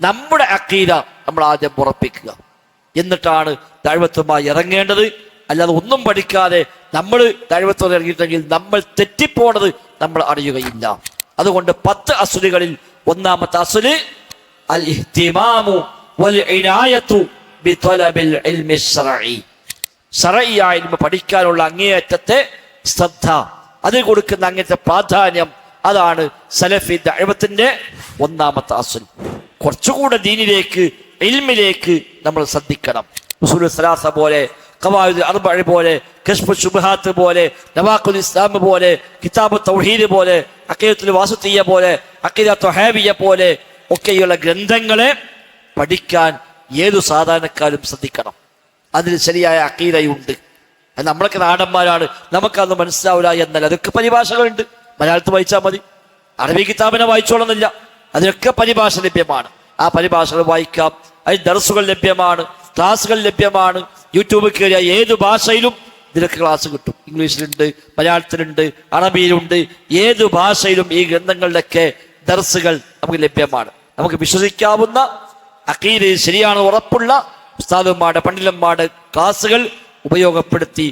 നമ്മുടെ അഖീദ നമ്മൾ ആദ്യം ഉറപ്പിക്കുക. എന്നിട്ടാണ് ദഅവത്തുമായി ഇറങ്ങേണ്ടത്. അല്ലാതെ ഒന്നും പഠിക്കാതെ നമ്മൾ ദഅവത്തുമായി ഇറങ്ങിയിട്ടെങ്കിൽ നമ്മൾ തെറ്റിപ്പോണത് നമ്മൾ അറിയുകയില്ല. അതുകൊണ്ട് 10 അസ്ലുകളിൽ ഒന്നാമത്തെ അസ്ല് അൽ ഇഹ്തിമാമു വൽ ഇനായത്തു ബിതലബിൽ ഇൽമി ശർഈ. ശർഈയായ ഇൽമ പഠിക്കാനുള്ള അങ്ങേയറ്റത്തെ ശ്രദ്ധ, അതിന് കൊടുക്കുന്ന അങ്ങനത്തെ പ്രാധാന്യം, അതാണ് സലഫി ദഅവത്തിന്റെ ഒന്നാമത്തെ അസ്ൽ. കുറച്ചുകൂടെ ദീനിലേക്ക് ഇൽമിലേക്ക് നമ്മൾ ശ്രദ്ധിക്കണം. ഉസൂൽ സലാസ പോലെ, ഖവായിദ് അർബഅ പോലെ, കശ്ഫ് ശുബ്ഹാത്ത് പോലെ, നവാഖിദുൽ ഇസ്ലാം പോലെ, കിതാബ് തൗഹീദ് പോലെ, അഖീദത്തുൽ വാസിത്തിയ്യ പോലെ, അഖീദ ത്വഹാബിയ്യ പോലെ ഒക്കെയുള്ള ഗ്രന്ഥങ്ങളെ പഠിക്കാൻ ഏതു സാധാരണക്കാരും ശ്രദ്ധിക്കണം. അതിൽ ശരിയായ അഖീദയുണ്ട്. അത് നമ്മളൊക്കെ നാടന്മാരാണ്, നമുക്കതൊന്നും മനസ്സിലാവില്ല എന്നാൽ അതൊക്കെ പരിഭാഷകളുണ്ട്. മലയാളത്തിൽ വായിച്ചാൽ മതി, അറബി കിതാബിനെ വായിച്ചോളുന്നില്ല. അതിനൊക്കെ പരിഭാഷ ലഭ്യമാണ്. ആ പരിഭാഷകൾ വായിക്കാം. അതിന് ദർസുകൾ ലഭ്യമാണ്, ക്ലാസ്സുകൾ ലഭ്യമാണ്. യൂട്യൂബിൽ കയറിയ ഏത് ഭാഷയിലും ഇതിലൊക്കെ ക്ലാസ് കിട്ടും. ഇംഗ്ലീഷിലുണ്ട്, മലയാളത്തിലുണ്ട്, അറബിയിലുണ്ട്. ഏത് ഭാഷയിലും ഈ ഗ്രന്ഥങ്ങളിലൊക്കെ ദർസുകൾ നമുക്ക് ലഭ്യമാണ്. നമുക്ക് വിശ്വസിക്കാവുന്ന അഖീദയിൽ ശരിയാണ് ഉറപ്പുള്ള ഉസ്താദുമാരുടെ പണ്ഡിതന്മാരുടെ ക്ലാസ്സുകൾ ഉപയോഗപ്പെടുത്തി